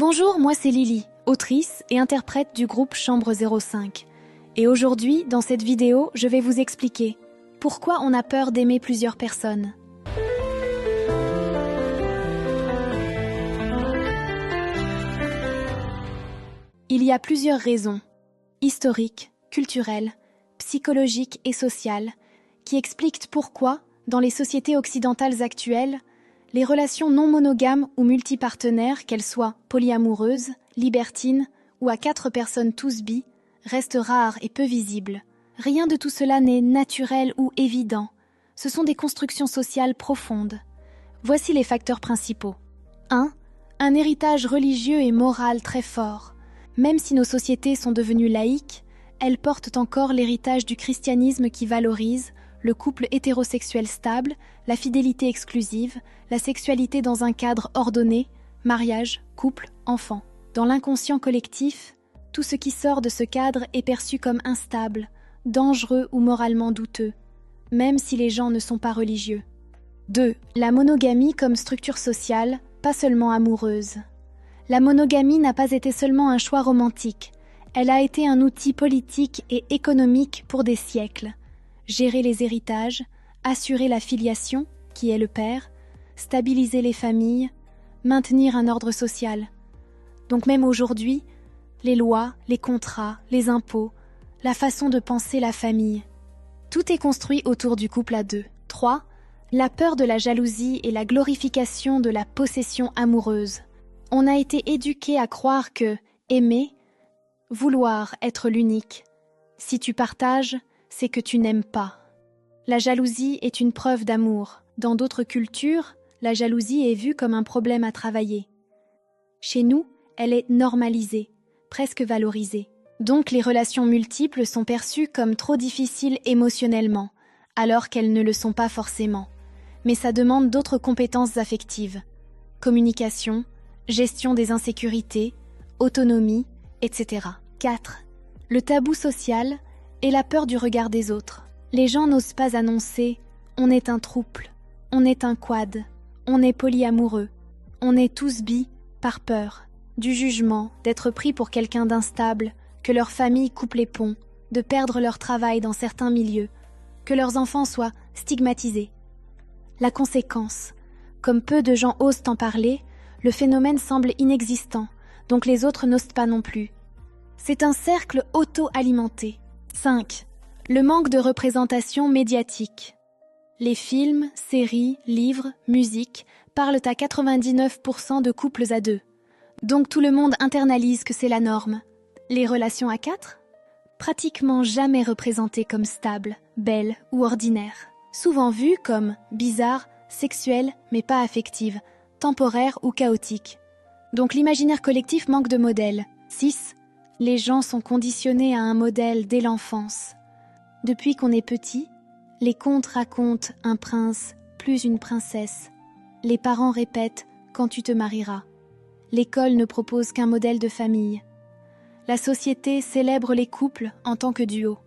Bonjour, moi c'est Lily, autrice et interprète du groupe Chambre 05. Et aujourd'hui, dans cette vidéo, je vais vous expliquer pourquoi on a peur d'aimer plusieurs personnes. Il y a plusieurs raisons, historiques, culturelles, psychologiques et sociales, qui expliquent pourquoi, dans les sociétés occidentales actuelles, les relations non monogames ou multipartenaires, qu'elles soient polyamoureuses, libertines ou à 4 personnes tous bi, restent rares et peu visibles. Rien de tout cela n'est naturel ou évident. Ce sont des constructions sociales profondes. Voici les facteurs principaux. 1. Un héritage religieux et moral très fort. Même si nos sociétés sont devenues laïques, elles portent encore l'héritage du christianisme qui valorise le couple hétérosexuel stable, la fidélité exclusive, la sexualité dans un cadre ordonné, mariage, couple, enfant. Dans l'inconscient collectif, tout ce qui sort de ce cadre est perçu comme instable, dangereux ou moralement douteux, même si les gens ne sont pas religieux. 2. La monogamie comme structure sociale, pas seulement amoureuse. La monogamie n'a pas été seulement un choix romantique, elle a été un outil politique et économique pour des siècles. Gérer les héritages, assurer la filiation, qui est le père, stabiliser les familles, maintenir un ordre social. Donc même aujourd'hui, les lois, les contrats, les impôts, la façon de penser la famille. Tout est construit autour du couple à deux. 3. La peur de la jalousie et la glorification de la possession amoureuse. On a été éduqué à croire que aimer, vouloir être l'unique. Si tu partages, c'est que tu n'aimes pas. La jalousie est une preuve d'amour. Dans d'autres cultures, la jalousie est vue comme un problème à travailler. Chez nous, elle est normalisée, presque valorisée. Donc les relations multiples sont perçues comme trop difficiles émotionnellement, alors qu'elles ne le sont pas forcément. Mais ça demande d'autres compétences affectives. Communication, gestion des insécurités, autonomie, etc. 4. Le tabou social et la peur du regard des autres. Les gens n'osent pas annoncer « on est un trouble, on est un quad, on est polyamoureux, on est tous bi » par peur, du jugement, d'être pris pour quelqu'un d'instable, que leur famille coupe les ponts, de perdre leur travail dans certains milieux, que leurs enfants soient stigmatisés. La conséquence, comme peu de gens osent en parler, le phénomène semble inexistant, donc les autres n'osent pas non plus. C'est un cercle auto-alimenté. 5. Le manque de représentation médiatique. Les films, séries, livres, musique parlent à 99% de couples à deux. Donc tout le monde internalise que c'est la norme. Les relations à 4 ? Pratiquement jamais représentées comme stables, belles ou ordinaires. Souvent vues comme bizarres, sexuelles mais pas affectives, temporaires ou chaotiques. Donc l'imaginaire collectif manque de modèles. 6. Les gens sont conditionnés à un modèle dès l'enfance. Depuis qu'on est petit, les contes racontent un prince plus une princesse. Les parents répètent « quand tu te marieras ». L'école ne propose qu'un modèle de famille. La société célèbre les couples en tant que duo.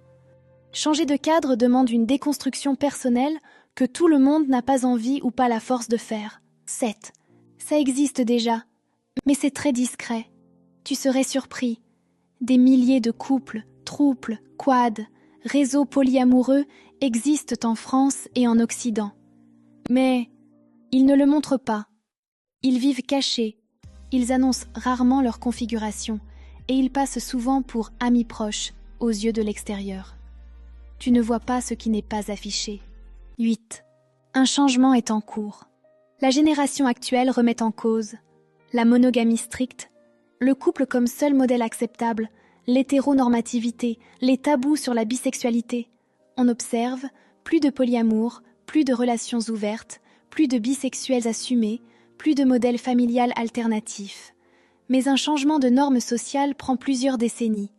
Changer de cadre demande une déconstruction personnelle que tout le monde n'a pas envie ou pas la force de faire. 7. Ça existe déjà, mais c'est très discret. Tu serais surpris. Des milliers de couples, trouples, quads, réseaux polyamoureux existent en France et en Occident. Mais ils ne le montrent pas. Ils vivent cachés. Ils annoncent rarement leur configuration et ils passent souvent pour amis proches aux yeux de l'extérieur. Tu ne vois pas ce qui n'est pas affiché. 8. Un changement est en cours. La génération actuelle remet en cause la monogamie stricte, le couple comme seul modèle acceptable, l'hétéronormativité, les tabous sur la bisexualité. On observe plus de polyamour, plus de relations ouvertes, plus de bisexuels assumés, plus de modèles familial alternatifs. Mais un changement de normes sociales prend plusieurs décennies.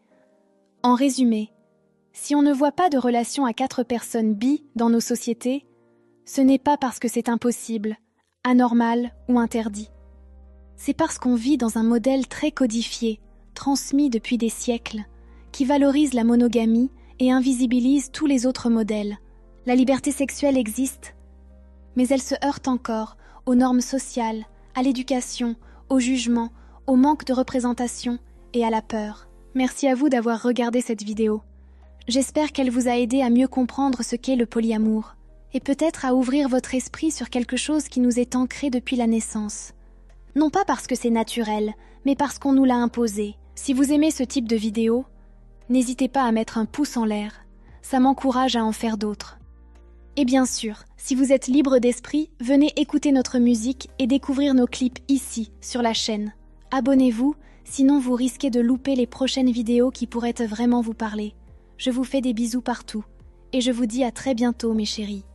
En résumé, si on ne voit pas de relation à 4 personnes bi dans nos sociétés, ce n'est pas parce que c'est impossible, anormal ou interdit. C'est parce qu'on vit dans un modèle très codifié, transmis depuis des siècles, qui valorise la monogamie et invisibilise tous les autres modèles. La liberté sexuelle existe, mais elle se heurte encore aux normes sociales, à l'éducation, au jugement, au manque de représentation et à la peur. Merci à vous d'avoir regardé cette vidéo. J'espère qu'elle vous a aidé à mieux comprendre ce qu'est le polyamour, et peut-être à ouvrir votre esprit sur quelque chose qui nous est ancré depuis la naissance. Non pas parce que c'est naturel, mais parce qu'on nous l'a imposé. Si vous aimez ce type de vidéo, n'hésitez pas à mettre un pouce en l'air, ça m'encourage à en faire d'autres. Et bien sûr, si vous êtes libre d'esprit, venez écouter notre musique et découvrir nos clips ici, sur la chaîne. Abonnez-vous, sinon vous risquez de louper les prochaines vidéos qui pourraient vraiment vous parler. Je vous fais des bisous partout, et je vous dis à très bientôt mes chéris.